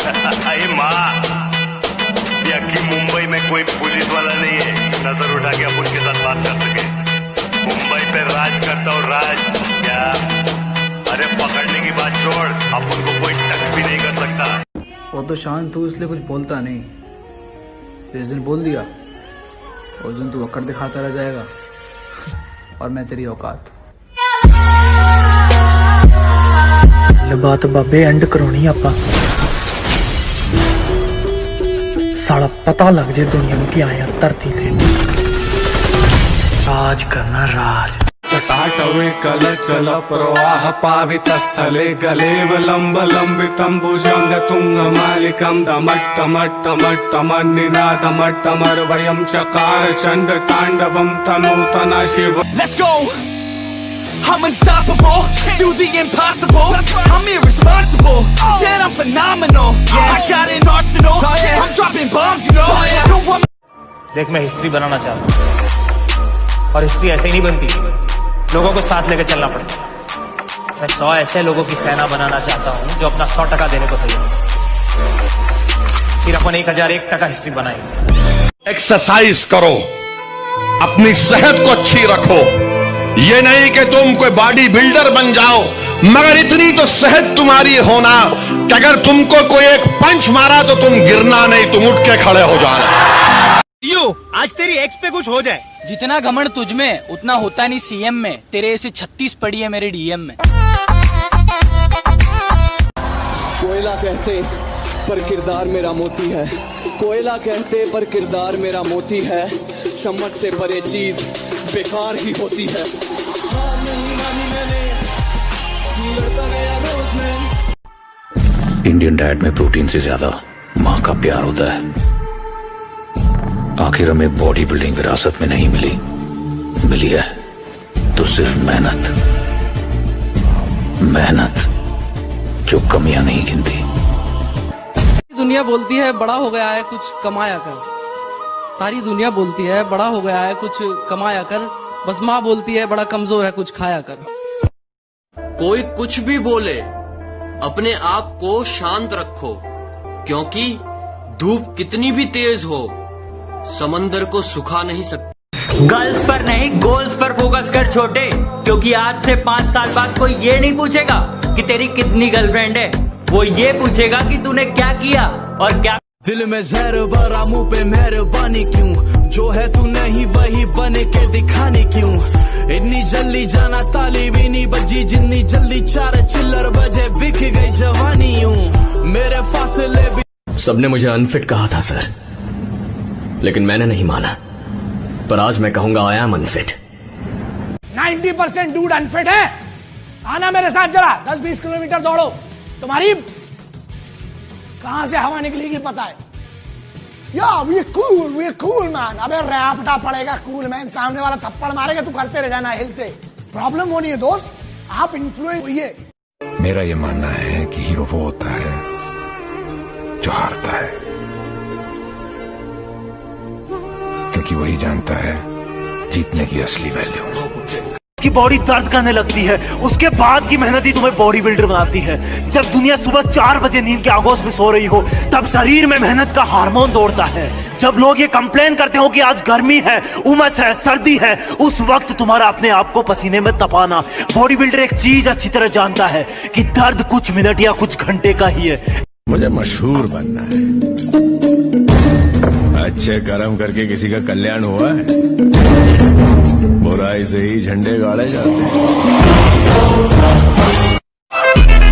अरे माँ, यकी मुंबई में कोई पुलिस वाला नहीं है नजर उठा के अपन के साथ बात कर सके। मुंबई पे राज करता हूँ, राज क्या? अरे पकड़ने की बात छोड़, अपन को कोई टच भी नहीं कर सकता। वो तो शांत तू इसलिए कुछ बोलता नहीं, जिस दिन बोल दिया उस दिन तू अकड़ दिखाता रह जाएगा और मैं तेरी औकात। बात बाबे एंड करवानी आपां, साला पता लग जाए दुनिया में कि आया धरती से राज करना। राज चटाटवे कल चल प्रवाह पावित स्थले गलेवलंब लंबितं भुजंग तुंग मालिकं दमट्टमट्टमट्टमन्निनादमट्टमर्वयं चकार Chand तांडवं तनूतना Shiv. Let's go! I'm unstoppable, do the impossible. I'm irresponsible, yet I'm phenomenal. I got an arsenal, I'm dropping bombs, you know. No one... देख, मैं हिस्ट्री बनाना चाहता हूँ और हिस्ट्री ऐसे ही नहीं बनती, लोगों को साथ लेकर चलना पड़ता। मैं 100 ऐसे लोगों की सेना बनाना चाहता हूँ जो अपना 100% देने को तैयार, फिर अपन 1001% हिस्ट्री बनाएंगे। एक्सरसाइज करो, अपनी सेहत को अच्छी रखो। ये नहीं कि तुम कोई बॉडी बिल्डर बन जाओ, मगर इतनी तो सेहत तुम्हारी होना कि अगर तुमको कोई एक पंच मारा तो तुम गिरना नहीं, तुम उठ के खड़े हो जाना। आज तेरी एक्स पे कुछ हो जाए। जितना घमंड तुझ में उतना होता नहीं सीएम में, तेरे ऐसे 36 पड़ी है मेरे डीएम में। कोयला कहते पर किरदार मेरा मोती है, कोयला कहते पर किरदार मेरा मोती है, समझ से परे चीज बेकार ही होती है। इंडियन डाइट में प्रोटीन से ज्यादा माँ का प्यार होता है। आखिर हमें बॉडी बिल्डिंग विरासत में नहीं मिली, मिली है तो सिर्फ मेहनत, मेहनत जो कमियां नहीं गिनती। दुनिया बोलती है बड़ा हो गया है कुछ कमाया कर, सारी दुनिया बोलती है बड़ा हो गया है कुछ कमाया कर, बस माँ बोलती है बड़ा कमजोर है कुछ खाया कर। कोई कुछ भी बोले, अपने आप को शांत रखो, क्योंकि धूप कितनी भी तेज हो समंदर को सुखा नहीं सकती। गर्ल्स पर नहीं गोल्स पर फोकस कर छोटे, क्योंकि आज से 5 साल बाद कोई ये नहीं पूछेगा कि तेरी कितनी गर्लफ्रेंड है, वो ये पूछेगा कि तूने क्या किया और क्या। दिल में जहर भरा मुंह पे मेहरबानी क्यों, जो है तू नहीं वही बने के दिखाने क्यों। इतनी जल्दी जाना ताली भी नहीं बजी, जितनी जल्दी 4 चिल्लर बजे बिक गई जवानी यूं मेरे फासले भी। सबने मुझे अनफिट कहा था सर, लेकिन मैंने नहीं माना, पर आज मैं कहूंगा I am unfit. 90% dude unfit है। आना मेरे साथ जरा 10-20 किलोमीटर दौड़ो, तुम्हारी कहां से हवा निकलेगी पता है। या वी कूल मैन। अबे रैपटा पड़ेगा कूल मैन, सामने वाला थप्पड़ मारेगा तू करते रह जाना हिलते। प्रॉब्लम वो नहीं है दोस्त, आप इन्फ्लुएंस हुई। मेरा ये मानना है कि हीरो वो होता है जो हारता है, क्योंकि वही जानता है जीतने की असली वैल्यू। की बॉडी दर्द करने लगती है, उसके बाद की मेहनत ही तुम्हें बॉडी बिल्डर बनाती है। जब दुनिया सुबह 4 बजे नींद के आगोश में सो रही हो, तब शरीर में मेहनत का हार्मोन दौड़ता है। जब लोग ये कंप्लेन करते हो कि आज गर्मी है, उमस है, सर्दी है, उस वक्त तुम्हारा अपने आप को पसीने में तपाना। बॉडी बिल्डर एक चीज अच्छी तरह जानता है कि दर्द कुछ मिनट या कुछ घंटे का ही है। मुझे मशहूर बनना है, अच्छे कर्म करके किसी का कल्याण हुआ है, बुराई से ही झंडे गाड़े जाते हैं।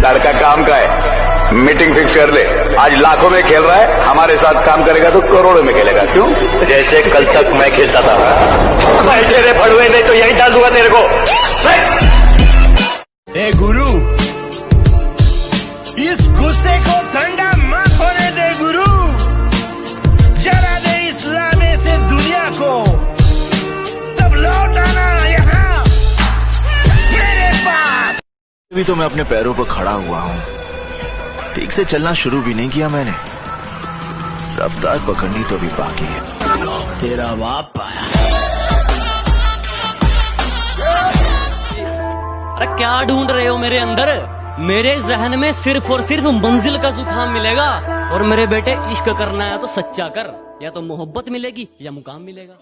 लड़का काम का है, मीटिंग फिक्स कर ले। आज लाखों में खेल रहा है, हमारे साथ काम करेगा तो करोड़ों में खेलेगा। क्यों? जैसे कल तक मैं खेलता था। बैठे रे फड़ुए, नहीं तो यही डाल दूंगा तेरे को। ए गुरु, इस गुस्से को ठंडा मत होने दे गुरु, जला दे इस लाने से दुनिया को, तब लौट आना यहाँ मेरे पास। अभी तो मैं अपने पैरों पर खड़ा हुआ हूँ, ठीक से चलना शुरू भी नहीं किया मैंने, रफ्तार पकड़नी तो भी बाकी है। तेरा बाप आया। अरे क्या ढूंढ रहे हो मेरे अंदर? मेरे जहन में सिर्फ और सिर्फ मंजिल का जुकाम मिलेगा। और मेरे बेटे इश्क करना है तो सच्चा कर, या तो मोहब्बत मिलेगी या मुकाम मिलेगा।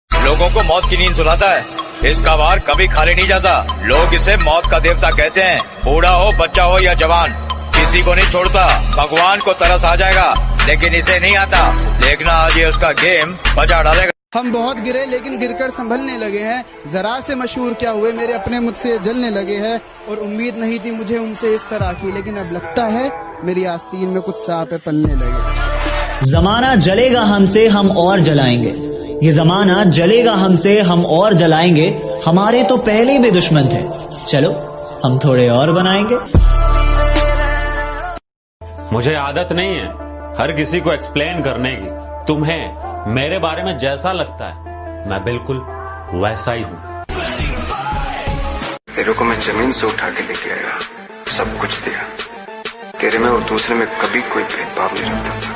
लोगों को मौत की नींद सुलाता है, इसका वार कभी खाली नहीं जाता। लोग इसे मौत का देवता कहते हैं। बूढ़ा हो, बच्चा हो या जवान, किसी को नहीं छोड़ता। भगवान को तरस आ जाएगा लेकिन इसे नहीं आता। देखना आज ये उसका गेम बजा डालेगा। हम बहुत गिरे लेकिन गिरकर संभलने लगे हैं। जरा से मशहूर क्या हुए, मेरे अपने मुझसे जलने लगे हैं। और उम्मीद नहीं थी मुझे उनसे इस तरह की, लेकिन अब लगता है मेरी आस्तीन में कुछ सांप पलने लगे। जमाना जलेगा हमसे, हम और जलाएंगे। ये जमाना जलेगा हमसे, हम और जलाएंगे। हमारे तो पहले भी दुश्मन थे, चलो हम थोड़े और बनाएंगे। मुझे आदत नहीं है हर किसी को एक्सप्लेन करने की। तुम्हें मेरे बारे में जैसा लगता है मैं बिल्कुल वैसा ही हूँ। तेरे को मैं जमीन से उठा के लेके आया, सब कुछ दिया। तेरे में और दूसरे में कभी कोई भेदभाव नहीं रखता था,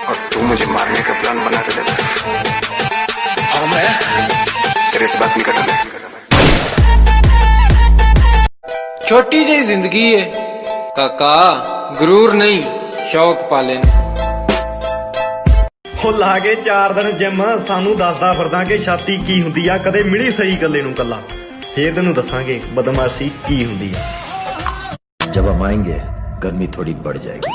और तू मुझे मारने का प्लान बना के लेता है। और मैं तेरे से बात नहीं करना। छोटी जी जिंदगी है काका, गुरूर नहीं शौक पाले। ਉਹ ਲਾਗੇ 4 ਦਿਨ ਜਿਮ ਸਾਨੂੰ ਦੱਸਦਾ ਫਿਰਦਾ ਕਿ ਛਾਤੀ ਕੀ ਹੁੰਦੀ ਆ, ਕਦੇ ਮਿਲੀ ਸਹੀ ਗੱਲੇ ਨੂੰ ਕੱਲਾ, ਫੇਰ ਤੈਨੂੰ ਦੱਸਾਂਗੇ ਬਦਮਾਸ਼ੀ ਕੀ ਹੁੰਦੀ ਆ। जब हम आएंगे गर्मी थोड़ी बढ़ जाएगी।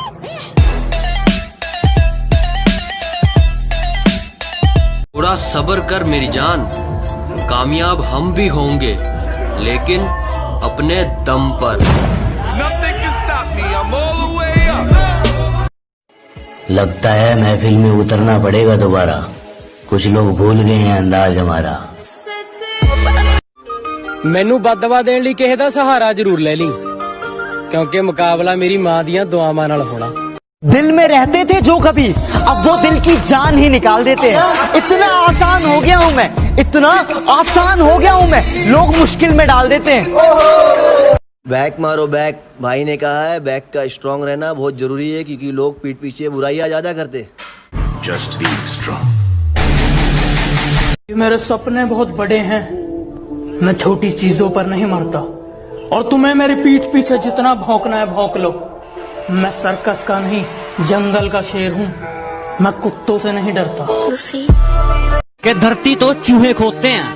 थोड़ा सब्र कर मेरी जान, कामयाब हम भी होंगे लेकिन अपने दम पर। लगता है महफिल में उतरना पड़ेगा दोबारा, कुछ लोग भूल गए हैं अंदाज हमारा। मैनू बददुआ देने ਲਈ ਕਿਸੇ ਦਾ सहारा जरूर ले ली, क्योंकि मुकाबला मेरी मां दियां दुआवां नाल होना। दिल में रहते थे जो कभी, अब वो दिल की जान ही निकाल देते हैं। इतना आसान हो गया हूँ मैं, इतना आसान हो गया हूँ मैं, लोग मुश्किल में डाल देते हैं। बैक मारो बैक, भाई ने कहा है बैक का स्ट्रांग रहना बहुत जरूरी है, क्योंकि लोग पीठ पीछे बुराइयां ज्यादा करते। Just be strong. मेरे सपने बहुत बड़े हैं, मैं छोटी चीजों पर नहीं मरता। और तुम्हें मेरी पीठ पीछे जितना भौंकना है भौंक लो। मैं सर्कस का नहीं जंगल का शेर हूँ, मैं कुत्तों से नहीं डरता। कि धरती तो चूहे खोदते हैं,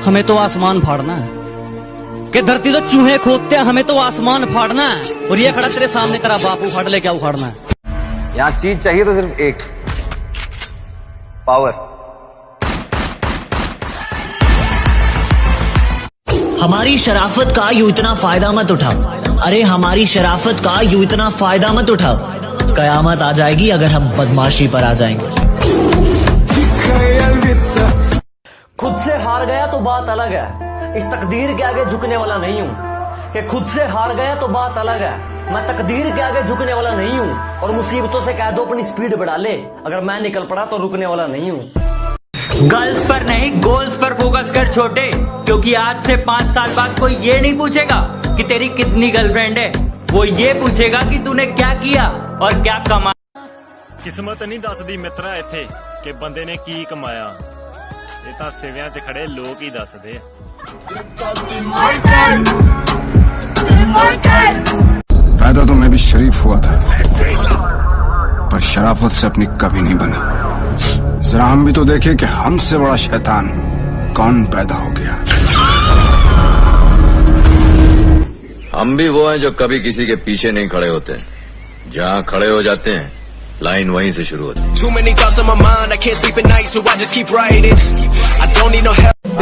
हमें तो आसमान फाड़ना है। कि धरती तो चूहे खोदते हैं, हमें तो आसमान फाड़ना है। और ये खड़ा तेरे सामने तेरा बाप उखाड़ ले, क्या उखाड़ना है? यहाँ चीज चाहिए तो सिर्फ एक, पावर। हमारी शराफत का यूं इतना फायदा मत उठाओ। अरे हमारी शराफत का यूं इतना फायदा मत उठाओ। कयामत आ जाएगी अगर हम बदमाशी पर आ जाएंगे। खुद से हार गया तो बात अलग है, इस तकदीर के आगे झुकने वाला नहीं हूँ। कि खुद से हार गया तो बात अलग है, मैं तकदीर के आगे झुकने वाला नहीं हूँ। और मुसीबतों से कह दो अपनी स्पीड बढ़ा ले, अगर मैं निकल पड़ा तो रुकने वाला नहीं हूँ। गर्ल्स पर नहीं गोल्स पर फोकस कर छोटे, क्योंकि आज से 5 साल बाद कोई ये नहीं पूछेगा कि तेरी कितनी गर्लफ्रेंड है, वो ये पूछेगा कि तूने क्या किया और क्या कमाया। किस्मत नहीं दसदी मित्रा इत्थे कि बंदे ने की कमाया, ये तां सिवियां च खड़े लोग ही दसदे। पैदा तो मैं भी शरीफ हुआ था, पर शराफत से अपनी कभी नहीं बनी। जरा हम भी तो देखे कि हमसे बड़ा शैतान कौन पैदा हो गया। हम भी वो हैं जो कभी किसी के पीछे नहीं खड़े होते, जहाँ खड़े हो जाते हैं लाइन वहीं से शुरू होती है।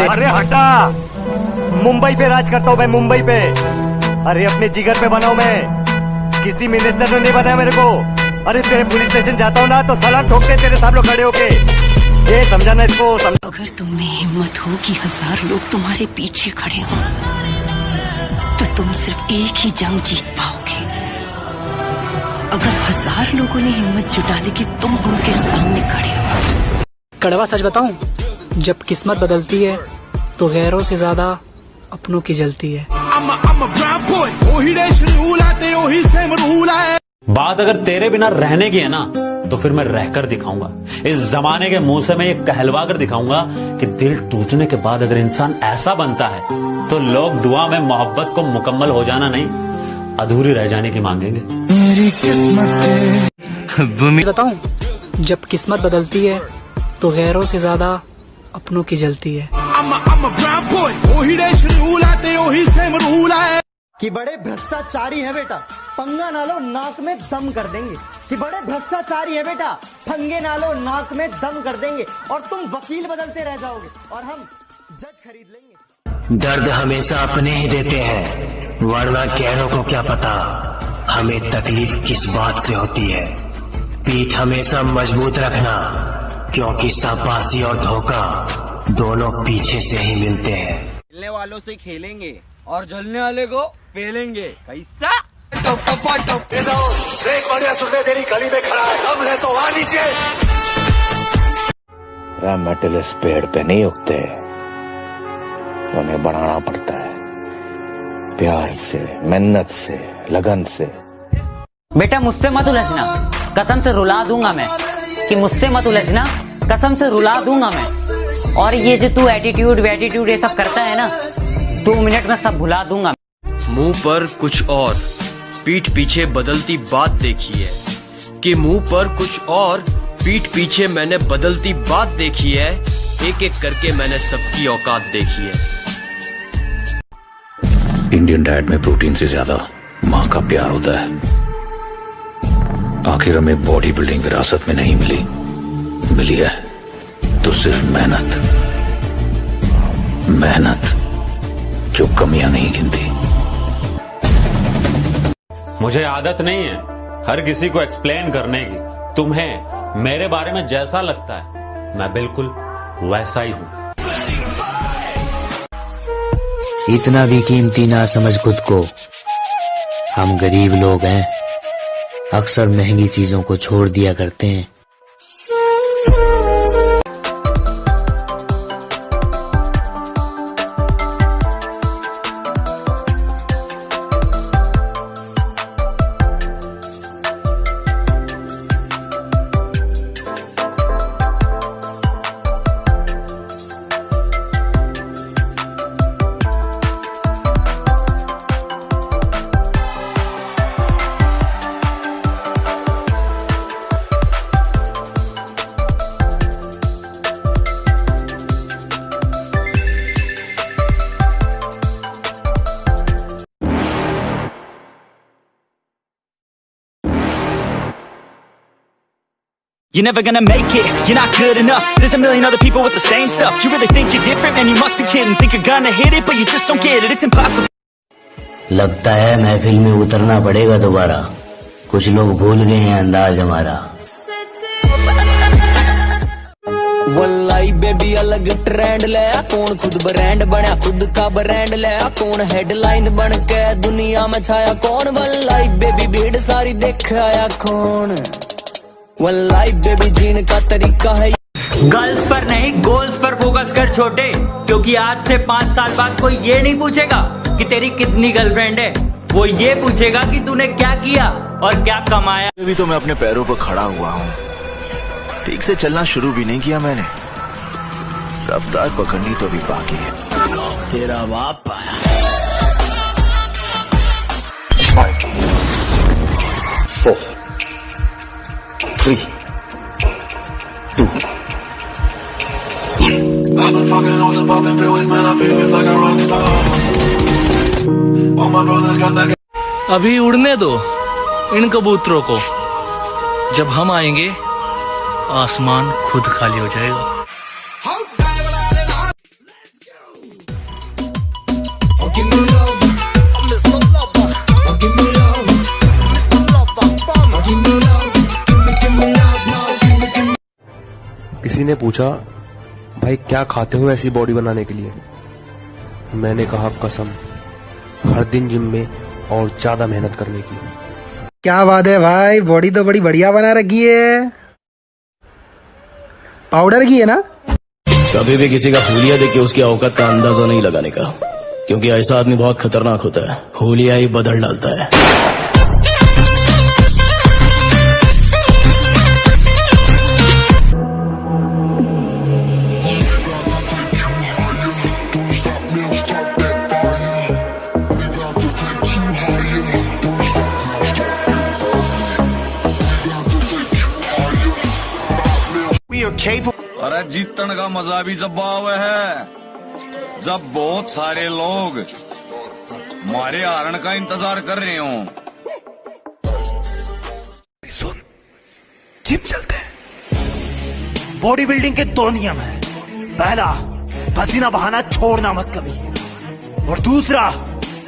अरे हटा, मुंबई पे राज करता हूँ मैं, मुंबई पे। अरे अपने जिगर पे बनाऊं मैं, किसी मिनिस्टर ने नहीं बनाया मेरे को। अरे तेरे पुलिस स्टेशन जाता हूँ ना तो सलाम ठोकते तेरे सामने खड़े होके। ये समझाना इसको। अगर तुम में हिम्मत हो कि 1000 लोग तुम्हारे पीछे खड़े हों, तो तुम सिर्फ एक ही जंग जीत पाओगे। अगर 1000 लोगों ने हिम्मत जुटा ली कि तुम उनके सामने खड़े हो। कड़वा सच बताऊं, जब किस्मत बदलती है तो गैरों से ज्यादा अपनों की जलती है। बात अगर तेरे बिना रहने की है ना, तो फिर मैं रहकर दिखाऊंगा, इस जमाने के मुंह से मैं ये कहलवा कर दिखाऊंगा कि दिल टूटने के बाद अगर इंसान ऐसा बनता है तो लोग दुआ में मोहब्बत को मुकम्मल हो जाना नहीं, अधूरी रह जाने की मांगेंगे। मेरी किस्मत बताऊं, जब किस्मत बदलती है तो गैरों से ज्यादा अपनों की जलती है। कि बड़े भ्रष्टाचारी है बेटा, पंगा ना लो नाक में दम कर देंगे। कि बड़े भ्रष्टाचारी है बेटा, पंगे ना लो नाक में दम कर देंगे। और तुम वकील बदलते रह जाओगे और हम जज खरीद लेंगे। दर्द हमेशा अपने ही देते हैं, वरना गैरों को क्या पता हमें तकलीफ किस बात से होती है। पीठ हमेशा मजबूत रखना, क्योंकि शाबाशी और धोखा दोनों पीछे से ही मिलते हैं। खेलने वालों से खेलेंगे और जलने वाले को पेलेंगे। कैसा? तेरी गली में खड़ा है, हम है तो वहां नीचे। मेटल इस पेड़ पे नहीं उगते, उन्हें बढ़ाना पड़ता है प्यार से, मेहनत से, लगन से। बेटा मुझसे मत उलझना, कसम से रुला दूंगा मैं। कि मुझसे मत उलझना, कसम से रुला दूंगा मैं। और ये जो तू एटीट्यूड वेटीट्यूड ये सब करता है ना, 2 मिनट में सब भुला दूंगा। मुंह पर कुछ और, पीठ पीछे बदलती बात देखी है। कि मुंह पर कुछ और, पीठ पीछे मैंने बदलती बात देखी है। एक एक करके मैंने सबकी औकात देखी है। इंडियन डाइट में प्रोटीन से ज्यादा माँ का प्यार होता है। आखिर हमें बॉडी बिल्डिंग विरासत में नहीं मिली, मिली है तो सिर्फ मेहनत, मेहनत जो कमियां नहीं गिनती। मुझे आदत नहीं है हर किसी को एक्सप्लेन करने की। तुम्हें मेरे बारे में जैसा लगता है मैं बिल्कुल वैसा ही हूं। इतना भी कीमती ना समझ खुद को, हम गरीब लोग हैं, अक्सर महंगी चीजों को छोड़ दिया करते हैं। You're never gonna make it, you're not good enough. There's a million other people with the same stuff. You really think you're different? Man, you must be kidding. Think you're gonna hit it, but you just don't get it. It's impossible. लगता है महफिल में उतरना पड़ेगा दोबारा, कुछ लोग भूल गए हैं अंदाज हमारा। वल्लाई बेबी अलग ट्रेंड ले, कौन खुद ब्रांड बना, खुद का ब्रांड ले, कौन हेडलाइन बन के दुनिया में छाया, कौन वल्लाई बेबी भीड़ सारी देख आया कौन। वल्लाई बेबी जीने का तरीका है। गर्ल्स पर नहीं गोल्स पर फोकस कर छोटे, क्योंकि आज से 5 साल बाद कोई ये नहीं पूछेगा कि तेरी कितनी गर्लफ्रेंड है, वो ये पूछेगा कि तूने क्या किया और क्या कमाया। अभी तो मैं अपने पैरों पर खड़ा हुआ हूँ, ठीक से चलना शुरू भी नहीं किया मैंने, रफ्तार पकड़नी तो भी बाकी है। तेरा बाप आया। 4 3 2 I've been fucking hoes and popping pills, man, I feel it's like a rock star. All my brothers got that. अभी उड़ने दो इन कबूतरों को, जब हम आएंगे आसमान खुद खाली हो जाएगा। किसी ने पूछा भाई क्या खाते हो ऐसी बॉडी बनाने के लिए, मैंने कहा कसम हर दिन जिम में और ज्यादा मेहनत करने की। क्या बात है भाई, बॉडी तो बड़ी बढ़िया बना रखी है, पाउडर की है ना। कभी भी किसी का हुलिया देख के उसकी औकात का अंदाजा नहीं लगाने का, क्योंकि ऐसा आदमी बहुत खतरनाक होता है, हुलिया ही बदल डालता है। अरे जीतने का मजा भी जब आवे है, जब बहुत सारे लोग हमारे हारण का इंतजार कर रहे हो। सुन, जिम चलते हैं। बॉडी बिल्डिंग के 2 नियम हैं। पहला, पसीना बहाना छोड़ना मत कभी, और दूसरा,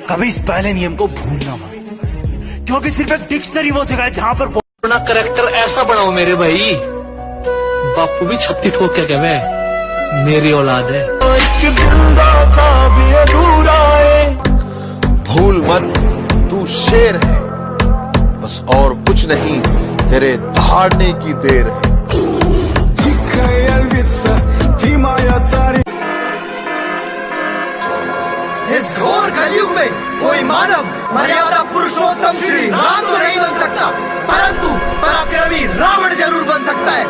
कभी इस पहले नियम को भूलना मत, क्योंकि सिर्फ एक डिक्शनरी वो जगह है जहां पर अपना करेक्टर ऐसा बनाओ मेरे भाई, बापू भी 36 ठोक के कहे मेरी औलाद है। भूल मत, तू शेर है, बस और कुछ नहीं, तेरे दहाड़ने की देर है। इस घोर कलयुग में कोई मानव मर्यादा पुरुषोत्तम श्री राम तो नहीं बन सकता, परंतु पराक्रमी रावण जरूर बन सकता है।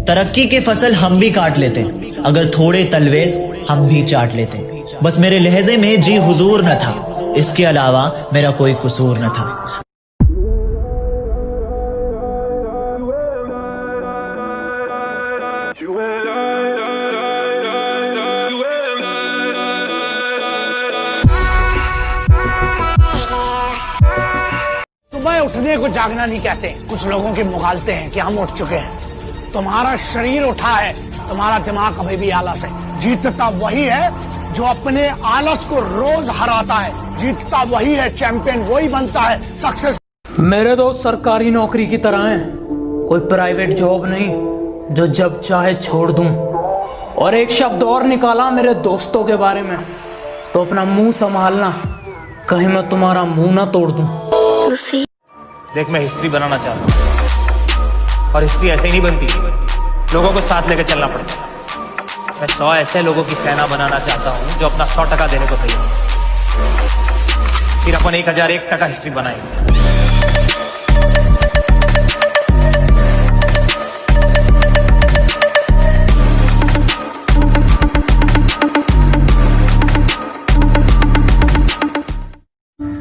तरक्की के फसल हम भी काट लेते, अगर थोड़े तलवे हम भी चाट लेते। बस मेरे लहजे में जी हुजूर न था, इसके अलावा मेरा कोई कसूर न था। सुबह उठने को जागना नहीं कहते, कुछ लोगों के मुगालते हैं कि हम उठ चुके हैं। तुम्हारा शरीर उठा है, तुम्हारा दिमाग अभी भी आलस है। जीतता वही है जो अपने आलस को रोज हराता है। जीतता वही है, चैंपियन वही बनता है, सक्सेस। मेरे दोस्त सरकारी नौकरी की तरह हैं, कोई प्राइवेट जॉब नहीं जो जब चाहे छोड़ दूं। और एक शब्द और निकाला मेरे दोस्तों के बारे में तो अपना मुंह संभालना, कहीं मैं तुम्हारा मुंह ना तोड़ दूं। देख, मैं हिस्ट्री बनाना चाहता हूँ, और हिस्ट्री ऐसे ही नहीं बनती, लोगों को साथ लेकर चलना पड़ता है। मैं 100 ऐसे लोगों की सेना बनाना चाहता हूँ जो अपना 100% देने को तैयार, फिर अपन 1001% हिस्ट्री बनाएंगे।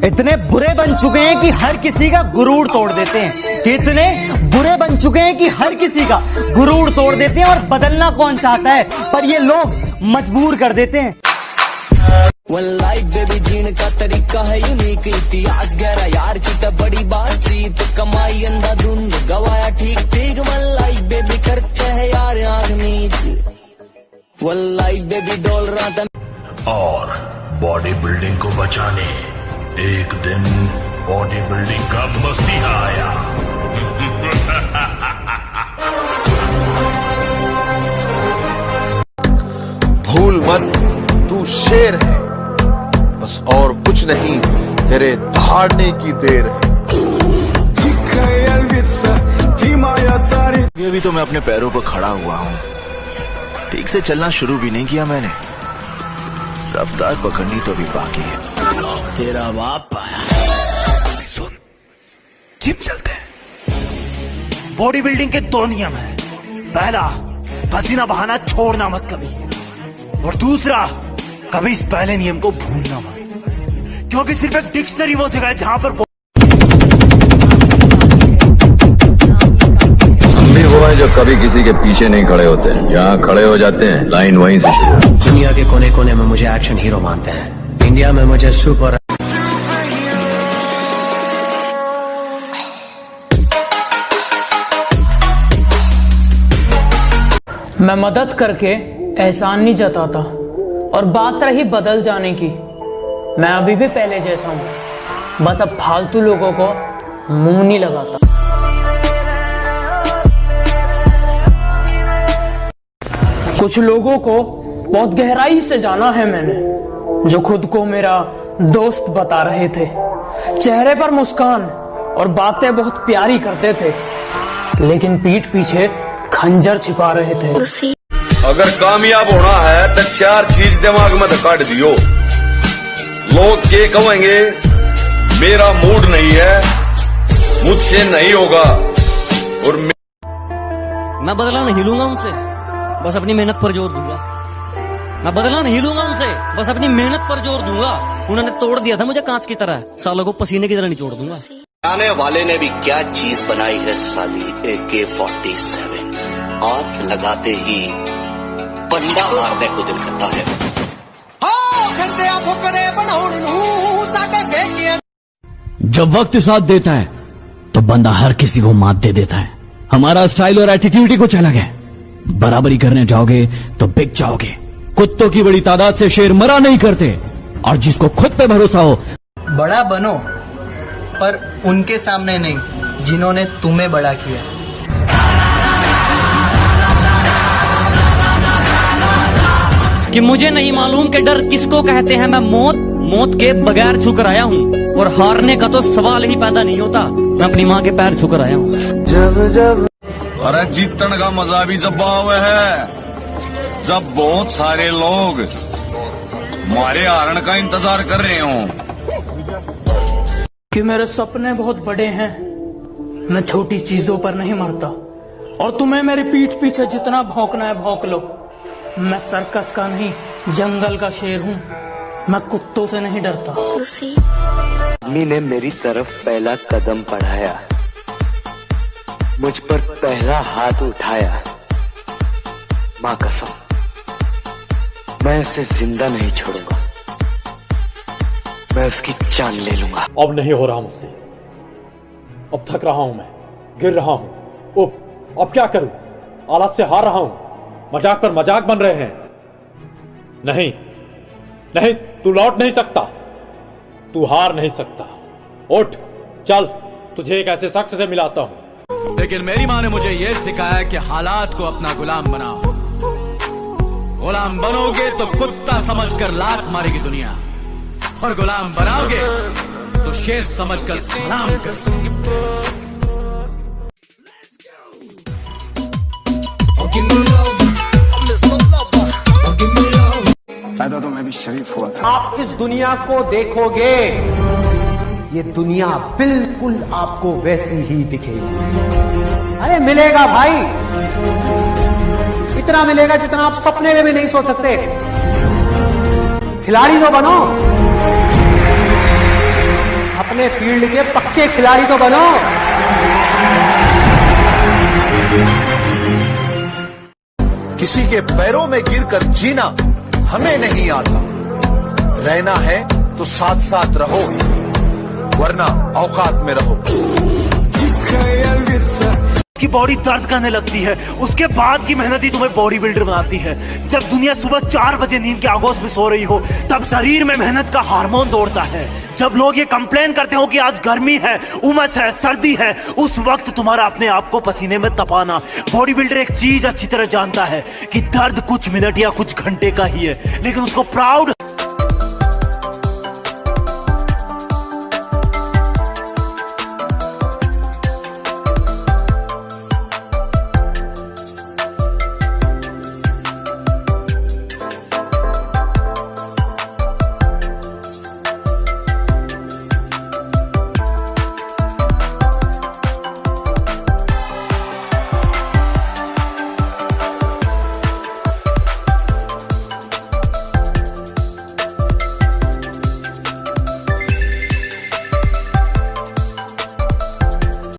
इतने बुरे बन चुके हैं कि हर किसी का गुरूर तोड़ देते हैं, कि इतने बुरे बन चुके हैं कि हर किसी का गुरूर तोड़ देते हैं। और बदलना कौन चाहता है, पर ये लोग मजबूर कर देते हैं। वन लाइफ बेबी जीने का तरीका है यूनिक, इतिहास गहरा यार की तो बड़ी बातचीत, कमाई अंधाधुंध गवाया ठीक ठीक। वन लाइफ बेबी खर्चा है यार आंख नीच, वन लाइफ बेबी डोल रहा था। और बॉडी बिल्डिंग को बचाने एक दिन बॉडी बिल्डिंग का मसीहा आया। भूल मत, तू शेर है, बस और कुछ नहीं, तेरे दहाड़ने की देर है। ये भी तो मैं अपने पैरों पर खड़ा हुआ हूँ, ठीक से चलना शुरू भी नहीं किया मैंने, रफ्तार पकड़नी तो भी बाकी है। तेरा बाप आया। सुन, जिम चलते हैं। बॉडी बिल्डिंग के 2 नियम हैं। पहला, पसीना बहाना छोड़ना मत कभी, और दूसरा, कभी इस पहले नियम को भूलना मत, क्योंकि सिर्फ एक डिक्शनरी वो जगह है जहां पर हम भी वो हैं जो कभी किसी के पीछे नहीं खड़े होते हैं, यहाँ खड़े हो जाते हैं, लाइन वहीं से शुरू। दुनिया के कोने कोने में मुझे एक्शन हीरो मानते हैं, इंडिया में मुझे सुपर। मैं मदद करके एहसान नहीं जताता, और बात रही बदल जाने की, मैं अभी भी पहले जैसा हूं, बस अब फालतू लोगों को मुंह नहीं लगाता। कुछ लोगों को बहुत गहराई से जाना है मैंने, जो खुद को मेरा दोस्त बता रहे थे। चेहरे पर मुस्कान और बातें बहुत प्यारी करते थे, लेकिन पीठ पीछे खंजर छिपा रहे थे। अगर कामयाब होना है तो 4 चीज दिमाग में काट दियो। लोग के कहेंगे, मेरा मूड नहीं है, मुझसे नहीं होगा, और मैं बदला नहीं लूंगा उनसे, बस अपनी मेहनत पर जोर दूंगा। मैं बदला नहीं लूंगा उनसे, बस अपनी मेहनत पर जोर दूंगा। उन्होंने तोड़ दिया था मुझे कांच की तरह, सालों को पसीने की तरह निचोड़ दूंगा। आने वाले ने भी क्या चीज बनाई है साली AK-47। हाथ लगाते ही बंदा मारने को दिल करता है। जब वक्त साथ देता है तो बंदा हर किसी को मात दे देता है। हमारा स्टाइल और एटीट्यूड ही कुछ अलग है। बराबरी करने जाओगे तो बिक जाओगे। कुत्तों की बड़ी तादाद से शेर मरा नहीं करते, और जिसको खुद पे भरोसा हो। बड़ा बनो, पर उनके सामने नहीं जिन्होंने तुम्हें बड़ा किया। कि मुझे नहीं मालूम कि डर किसको कहते हैं। मैं मौत के बगैर झुकर आया हूँ, और हारने का तो सवाल ही पैदा नहीं होता। मैं अपनी माँ के पैर झुकर आया हूँ। जब अरे जीतने का मजा भी जब आवे है, जब बहुत सारे लोग हमारे हारण का इंतजार कर रहे हो। कि मेरे सपने बहुत बड़े हैं, मैं छोटी चीजों पर नहीं मरता, और तुम्हें मेरी पीठ पीछे जितना भौंकना है भौंक लो। मैं सर्कस का नहीं जंगल का शेर हूँ, मैं कुत्तों से नहीं डरता। आदमी ने मेरी तरफ पहला कदम बढ़ाया, मुझ पर पहला हाथ उठाया। माँ कसम, मैं उसे जिंदा नहीं छोड़ूंगा, मैं उसकी जान ले लूंगा। अब नहीं हो रहा मुझसे, अब थक रहा हूं, मैं गिर रहा हूं। अब क्या करूं? हालात से हार रहा हूं, मजाक पर मजाक बन रहे हैं। नहीं नहीं, तू लौट नहीं सकता, तू हार नहीं सकता। उठ, चल, तुझे एक ऐसे शख्स से मिलाता हूं। लेकिन मेरी माँ ने मुझे यह सिखाया कि हालात को अपना गुलाम बनाओ। गुलाम बनोगे तो कुत्ता समझकर लात मारेगी दुनिया, और गुलाम बनाओगे तो शेर समझकर सलाम कर। पैदा तो मैं भी शरीफ हुआ था। आप इस दुनिया को देखोगे, ये दुनिया बिल्कुल आपको वैसी ही दिखेगी। अरे मिलेगा भाई, इतना मिलेगा जितना आप सपने में भी नहीं सोच सकते। खिलाड़ी तो बनो, अपने फील्ड के पक्के खिलाड़ी तो बनो। किसी के पैरों में गिरकर जीना हमें नहीं आता। रहना है तो साथ साथ रहो, वरना औकात में रहो। की बॉडी दर्द करने लगती है, उसके बाद की मेहनत ही तुम्हें बॉडी बिल्डर बनाती है। जब दुनिया सुबह 4 बजे नींद के आगोश में सो रही हो, तब शरीर में मेहनत का हार्मोन दौड़ता है। जब लोग ये कंप्लेन करते हो कि आज गर्मी है, उमस है, सर्दी है, उस वक्त तुम्हारा अपने आप को पसीने में तपाना। बॉडी बिल्डर एक चीज अच्छी तरह जानता है कि दर्द कुछ मिनट या कुछ घंटे का ही है, लेकिन उसको प्राउड